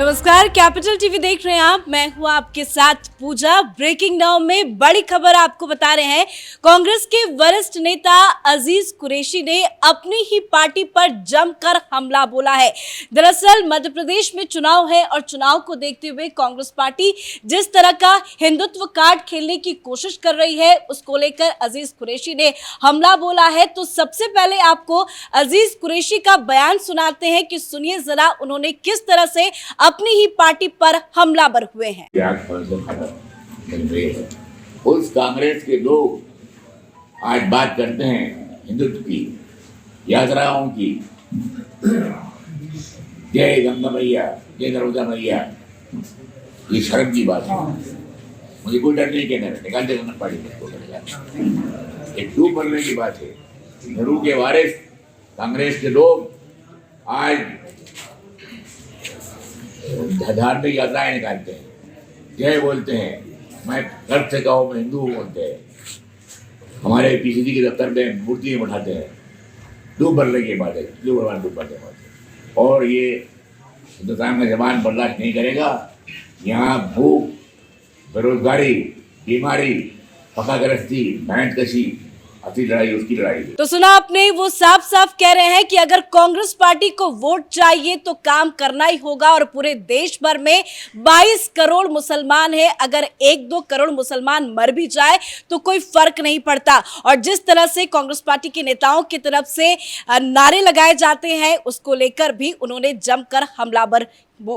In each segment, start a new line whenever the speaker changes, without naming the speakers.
नमस्कार, capital TV देख रहे हैं आप। मैं हूं आपके साथ पूजा। ब्रेकिंग नाउ में बड़ी खबर आपको बता रहे हैं। कांग्रेस के वरिष्ठ नेता अजीज कुरैशी ने अपनी ही पार्टी पर जमकर हमला बोला है। दरअसल मध्य प्रदेश में चुनाव है और चुनाव को देखते हुए कांग्रेस पार्टी जिस तरह का हिंदुत्व कार्ड खेलने की कोशिश कर रही है, उसको लेकर अजीज कुरैशी ने हमला बोला है। तो सबसे पहले आपको अजीज कुरैशी का बयान सुनाते हैं कि सुनिए जरा उन्होंने किस तरह से अपनी ही पार्टी पर हमलावर हुए हैं।
उस कांग्रेस के लोग आज बात करते हैं हिंदुत्व की, यात्राओं की, जय गंगा मैया, जय नर्मदा मैया। ये शर्म की बात है। मुझे कोई डर नहीं कहना, निकाल दे गंगा पार्टी को। एक टू पढ़ने की बात है। नेहरू के वारिस कांग्रेस के लोग आज धार्मिक यात्राएं निकालते हैं, जय बोलते हैं, मैं गर्व से कहूँ मैं हिंदू हूँ बोलते हैं, हमारे पीसीसी के दफ्तर में मूर्ति में उठाते हैं। डूब भरने की बात है, डूब भरने की बात है। और ये हिंदुस्तान का जवान बर्दाश्त नहीं करेगा। यहाँ भूख, बेरोजगारी, बीमारी, पकागरस्ती, भैंसकशी, असली लड़ाई उसकी लड़ाई है।
तो सुना आपने, वो साफ साफ कह रहे हैं कि अगर कांग्रेस पार्टी को वोट चाहिए तो काम करना ही होगा। और पूरे देश भर में 22 करोड़ मुसलमान हैं, अगर 1-2 करोड़ मुसलमान मर भी जाए तो कोई फर्क नहीं पड़ता। और जिस तरह से कांग्रेस पार्टी के नेताओं की तरफ से नारे लगाए जाते हैं, उसको लेकर भी उन्होंने जमकर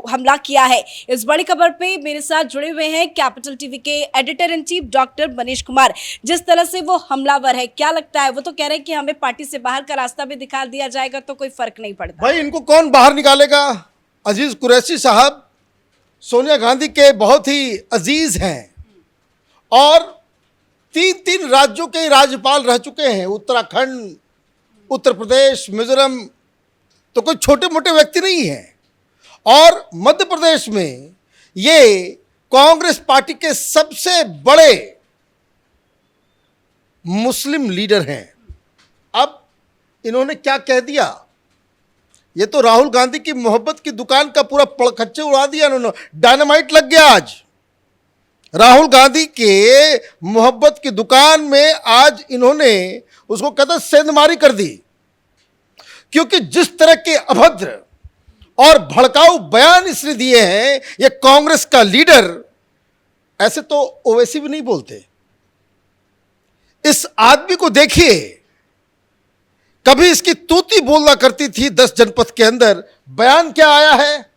हमला किया है। इस बड़ी खबर पे मेरे साथ जुड़े हुए हैं कैपिटल टीवी के editor in chief doctor Manish Kumar. जिस तरह से वो हमलावर है, क्या लगता है? वो तो कह रहे हैं कि हमें पार्टी से बाहर का रास्ता भी दिखा दिया जाएगा तो कोई फर्क नहीं पड़ता।
भाई इनको कौन बाहर निकालेगा? अजीज कुरैशी साहब सोनिया गांधी के बहुत ही अजीज हैं और 3 राज्यों के राज्यपाल रह चुके हैं। उत्तराखंड, उत्तर प्रदेश, मिजोरम, तो कोई छोटे मोटे व्यक्ति नहीं है। और मध्य प्रदेश में ये कांग्रेस पार्टी के सबसे बड़े मुस्लिम लीडर हैं। अब इन्होंने क्या कह दिया? ये तो राहुल गांधी की मोहब्बत की दुकान का पूरा पड़खच्चे उड़ा दिया इन्होंने। डायनामाइट लग गया आज राहुल गांधी के मोहब्बत की दुकान में। आज इन्होंने उसको कहते सेंधमारी कर दी, क्योंकि जिस तरह के अभद्र और भड़काऊ बयान इसने दिए हैं, ये कांग्रेस का लीडर, ऐसे तो ओवैसी भी नहीं बोलते। इस आदमी को देखिए, कभी इसकी तूती बोलना करती थी 10 जनपद के अंदर। बयान क्या आया है?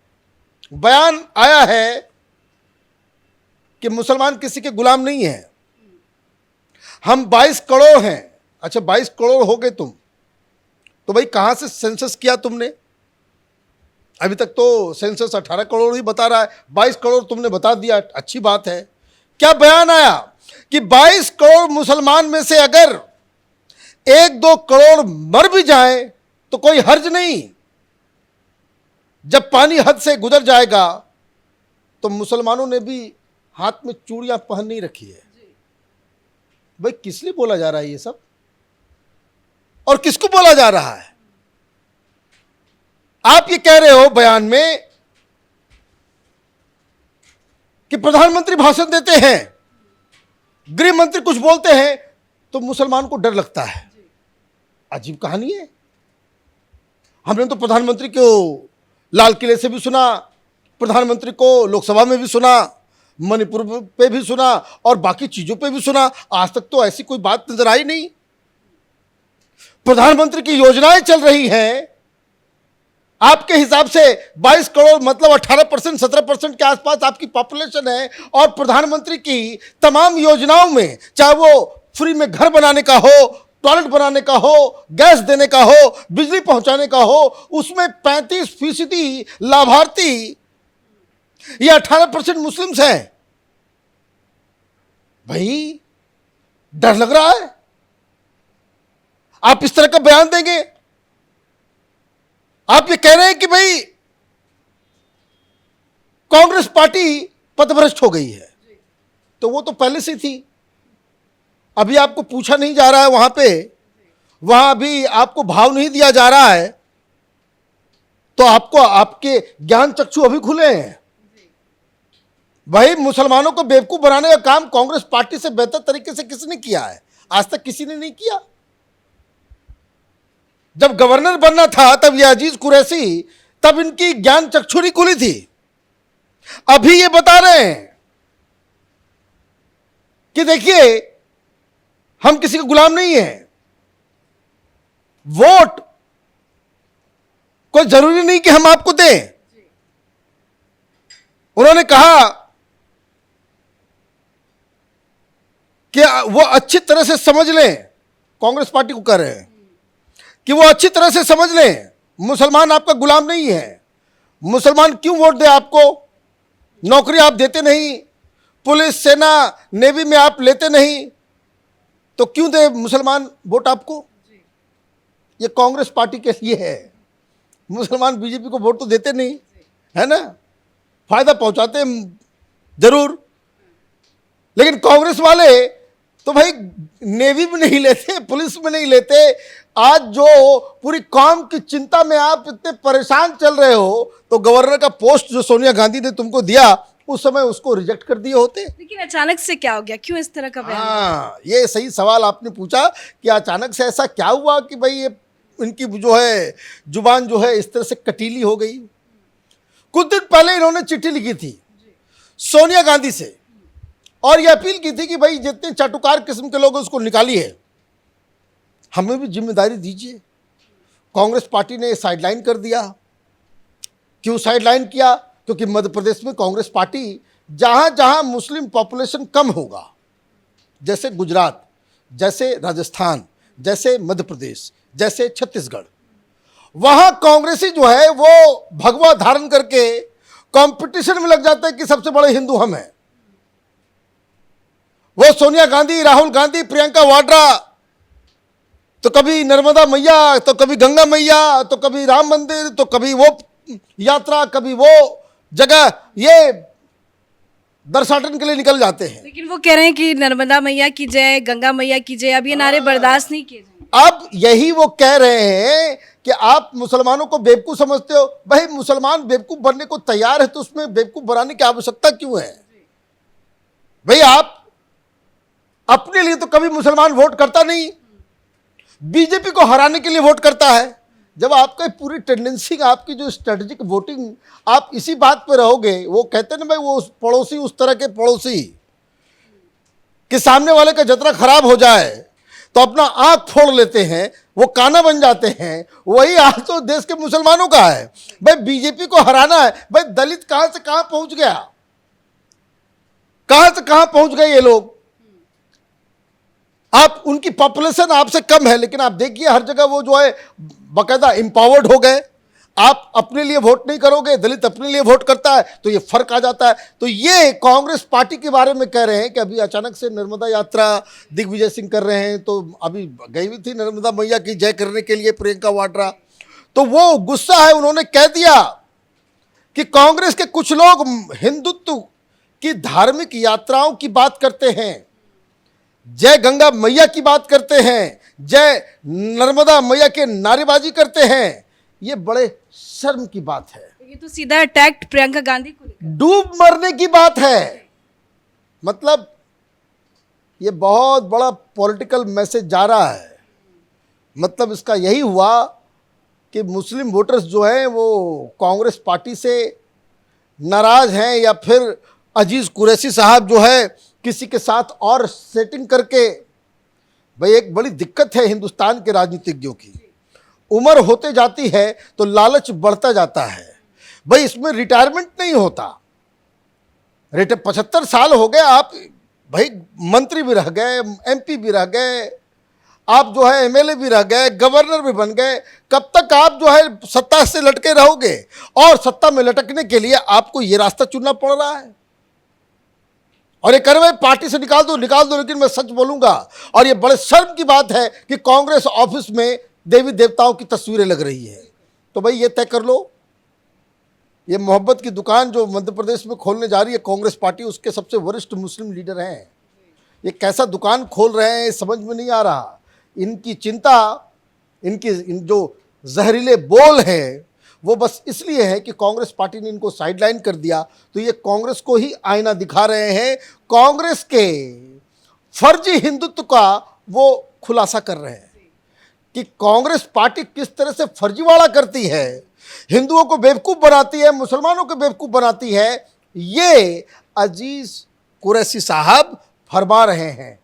बयान आया है कि मुसलमान किसी के गुलाम नहीं है, हम 22 करोड़ हैं। अच्छा 22 करोड़ हो गए तुम, तो भाई कहां से सेंसस किया तुमने? अभी तक तो सेंसस 18 करोड़ ही बता रहा है, 22 करोड़ तुमने बता दिया, अच्छी बात है। क्या बयान आया कि 22 करोड़ मुसलमान में से अगर 1-2 करोड़ मर भी जाए तो कोई हर्ज नहीं। जब पानी हद से गुजर जाएगा तो मुसलमानों ने भी हाथ में चूड़ियां पहन नहीं रखी है। भाई किस लिए बोला जा रहा है ये सब, और किसको बोला जा रहा है? आप ये कह रहे हो बयान में कि प्रधानमंत्री भाषण देते हैं, गृह मंत्री कुछ बोलते हैं तो मुसलमान को डर लगता है। अजीब कहानी है। हमने तो प्रधानमंत्री को लाल किले से भी सुना, प्रधानमंत्री को लोकसभा में भी सुना, मणिपुर पे भी सुना और बाकी चीजों पे भी सुना। आज तक तो ऐसी कोई बात नजर आई नहीं। प्रधानमंत्री की योजनाएं चल रही हैं। आपके हिसाब से 22 करोड़ मतलब 18%, 17% के आसपास आपकी पॉपुलेशन है, और प्रधानमंत्री की तमाम योजनाओं में, चाहे वो फ्री में घर बनाने का हो, टॉयलेट बनाने का हो, गैस देने का हो, बिजली पहुंचाने का हो, उसमें 35% लाभार्थी ये 18% मुस्लिम्स हैं। भाई डर लग रहा है। आप इस तरह का बयान देंगे? आप ये कह रहे हैं कि भाई कांग्रेस पार्टी पथभ्रष्ट हो गई है, तो वो तो पहले से थी। अभी आपको पूछा नहीं जा रहा है वहां पे, वहां भी आपको भाव नहीं दिया जा रहा है, तो आपको आपके ज्ञान चक्षु अभी खुले हैं। भाई मुसलमानों को बेवकूफ बनाने का काम कांग्रेस पार्टी से बेहतर तरीके से किसने किया है? आज तक किसी ने नहीं किया। जब गवर्नर बनना था तब ये अजीज कुरैशी, तब इनकी ज्ञान चक्षुरी खुली थी। अभी ये बता रहे हैं कि देखिए हम किसी के गुलाम नहीं हैं, वोट कोई जरूरी नहीं कि हम आपको दें। उन्होंने कहा कि वो अच्छी तरह से समझ लें, कांग्रेस पार्टी को कह रहे हैं कि वो अच्छी तरह से समझ लें, मुसलमान आपका गुलाम नहीं है। मुसलमान क्यों वोट दे आपको? नौकरी आप देते नहीं, पुलिस सेना नेवी में आप लेते नहीं, तो क्यों दे मुसलमान वोट आपको? ये कांग्रेस पार्टी के लिए है। मुसलमान बीजेपी को वोट तो देते नहीं है ना, फायदा पहुंचाते हैं जरूर, लेकिन कांग्रेस वाले तो भाई नेवी में नहीं लेते, पुलिस में नहीं लेते। आज जो पूरी कौम की चिंता में आप इतने परेशान चल रहे हो, तो गवर्नर का पोस्ट जो सोनिया गांधी ने तुमको दिया उस समय उसको रिजेक्ट कर दिए होते।
लेकिन अचानक से क्या हो गया, क्यों इस तरह का बयान?
हाँ, ये सही सवाल आपने पूछा कि अचानक से ऐसा क्या हुआ कि भाई ये इनकी जो है जुबान जो है इस तरह से कटीली हो गई। कुछ दिन पहले इन्होंने चिट्ठी लिखी थी सोनिया गांधी से और ये अपील की थी कि भाई जितने चाटुकार किस्म के लोग उसको निकालिए, हमें भी जिम्मेदारी दीजिए। कांग्रेस पार्टी ने साइडलाइन कर दिया। क्यों साइडलाइन किया? क्योंकि मध्य प्रदेश में कांग्रेस पार्टी जहां जहां मुस्लिम पॉपुलेशन कम होगा, जैसे गुजरात, जैसे राजस्थान, जैसे मध्य प्रदेश, जैसे छत्तीसगढ़, वहां कांग्रेसी जो है वो भगवा धारण करके कंपटीशन में लग जाते हैं कि सबसे बड़े हिंदू हम हैं। वो सोनिया गांधी, राहुल गांधी, प्रियंका वाड्रा, तो कभी नर्मदा मैया, तो कभी गंगा मैया, तो कभी राम मंदिर, तो कभी वो यात्रा, कभी वो जगह, ये दर्शाटन के लिए निकल जाते हैं।
लेकिन वो कह रहे हैं कि नर्मदा मैया की जय, गंगा मैया की जय, अब ये नारे बर्दाश्त नहीं किए जाएंगे।
अब यही वो कह रहे हैं कि आप मुसलमानों को बेवकूफ समझते हो। भाई मुसलमान बेवकूफ बनने को तैयार है, तो उसमें बेवकूफ बनाने की आवश्यकता क्यों है? भाई आप अपने लिए तो कभी मुसलमान वोट करता नहीं, बीजेपी को हराने के लिए वोट करता है। जब आपका पूरी टेंडेंसी, आपकी जो स्ट्रेटेजिक वोटिंग, आप इसी बात पे रहोगे, वो कहते हैं ना भाई वो पड़ोसी उस तरह के पड़ोसी कि सामने वाले का जतरा खराब हो जाए तो अपना आंख फोड़ लेते हैं, वो काना बन जाते हैं। वही आज तो देश के मुसलमानों का है। भाई बीजेपी को हराना है। भाई दलित कहां से कहां पहुंच गया, कहां से कहां पहुंच गए ये लोग। आप उनकी पॉपुलेशन आपसे कम है, लेकिन आप देखिए हर जगह वो जो है बाकायदा एम्पावर्ड हो गए। आप अपने लिए वोट नहीं करोगे, दलित अपने लिए वोट करता है, तो ये फर्क आ जाता है। तो ये कांग्रेस पार्टी के बारे में कह रहे हैं कि अभी अचानक से नर्मदा यात्रा दिग्विजय सिंह कर रहे हैं, तो अभी गई हुई थी नर्मदा मैया की जय करने के लिए प्रियंका वाड्रा, तो वो गुस्सा है। उन्होंने कह दिया कि कांग्रेस के कुछ लोग हिंदुत्व की धार्मिक यात्राओं की बात करते हैं, जय गंगा मैया की बात करते हैं, जय नर्मदा मैया के नारेबाजी करते हैं। ये बड़े शर्म की बात है।
ये तो सीधा अटैक प्रियंका गांधी को लेकर,
डूब मरने की बात है। मतलब ये बहुत बड़ा पॉलिटिकल मैसेज जा रहा है। मतलब इसका यही हुआ कि मुस्लिम वोटर्स जो हैं वो कांग्रेस पार्टी से नाराज हैं, या फिर अजीज कुरैशी साहब जो है किसी के साथ और सेटिंग करके। भाई एक बड़ी दिक्कत है हिंदुस्तान के राजनीतिज्ञों की, उम्र होते जाती है तो लालच बढ़ता जाता है। भाई इसमें रिटायरमेंट नहीं होता। 75 साल हो गए, आप भाई मंत्री भी रह गए, एमपी भी रह गए, आप जो है एमएलए भी रह गए, गवर्नर भी बन गए। कब तक आप जो है सत्ता से लटके रहोगे? और सत्ता में लटकने के लिए आपको ये रास्ता चुनना पड़ रहा है। और ये कर भाई पार्टी से निकाल दो, लेकिन मैं सच बोलूंगा, और ये बड़े शर्म की बात है कि कांग्रेस ऑफिस में देवी देवताओं की तस्वीरें लग रही है। तो भाई ये तय कर लो, ये मोहब्बत की दुकान जो मध्य प्रदेश में खोलने जा रही है कांग्रेस पार्टी, उसके सबसे वरिष्ठ मुस्लिम लीडर हैं। ये कैसा दुकान खोल रहे हैं समझ में नहीं आ रहा। इनकी चिंता, इन जो जहरीले बोल हैं वो बस इसलिए है कि कांग्रेस पार्टी ने इनको साइडलाइन कर दिया, तो ये कांग्रेस को ही आईना दिखा रहे हैं, कांग्रेस के फर्जी हिंदुत्व का वो खुलासा कर रहे हैं कि कांग्रेस पार्टी किस तरह से फर्जीवाड़ा करती है, हिंदुओं को बेवकूफ़ बनाती है, मुसलमानों को बेवकूफ़ बनाती है। ये अजीज कुरैशी साहब फरमा रहे हैं।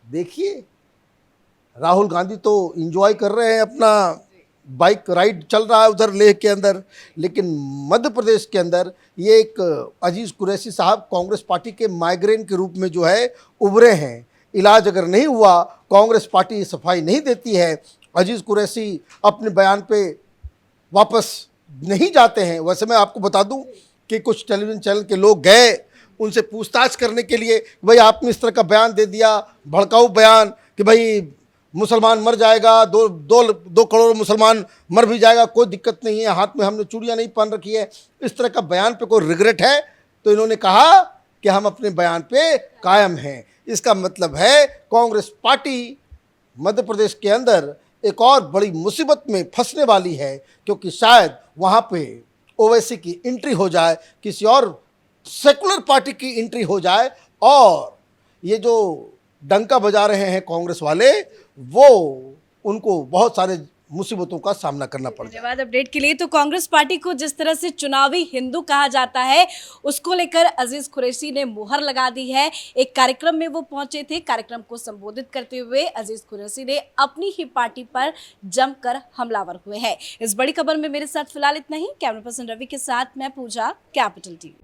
देखिए, राहुल गांधी तो इंजॉय कर रहे हैं, अपना बाइक राइड चल रहा है उधर लेह के अंदर, लेकिन मध्य प्रदेश के अंदर ये एक अजीज कुरैशी साहब कांग्रेस पार्टी के माइग्रेन के रूप में जो है उभरे हैं। इलाज अगर नहीं हुआ, कांग्रेस पार्टी सफाई नहीं देती है, अजीज कुरैशी अपने बयान पे वापस नहीं जाते हैं। वैसे मैं आपको बता दूं कि कुछ टेलीविज़न चैनल के लोग गए उनसे पूछताछ करने के लिए, भाई आपने इस तरह का बयान दे दिया, भड़काऊ बयान कि भाई मुसलमान मर जाएगा, दो करोड़ मुसलमान मर भी जाएगा, कोई दिक्कत नहीं है, हाथ में हमने चूड़ियाँ नहीं पहन रखी है, इस तरह का बयान पे कोई रिग्रेट है? तो इन्होंने कहा कि हम अपने बयान पे कायम हैं। इसका मतलब है कांग्रेस पार्टी मध्य प्रदेश के अंदर एक और बड़ी मुसीबत में फंसने वाली है, क्योंकि शायद वहाँ पे ओवैसी की एंट्री हो जाए, किसी और सेकुलर पार्टी की एंट्री हो जाए, और ये जो डंका बजा रहे हैं कांग्रेस वाले, वो उनको बहुत सारे मुसीबतों का सामना करना पड़ जाए।
धन्यवाद अपडेट के लिए। तो कांग्रेस पार्टी को जिस तरह से चुनावी हिंदू कहा जाता है, उसको लेकर अजीज कुरैशी ने मुहर लगा दी है। एक कार्यक्रम में वो पहुंचे थे, कार्यक्रम को संबोधित करते हुए अजीज कुरैशी ने अपनी ही पार्टी पर जमकर हमलावर हुए हैं। इस बड़ी खबर में मेरे साथ फिलहाल इतना ही। कैमरा पर्सन रवि के साथ मैं पूजा, कैपिटल टीवी।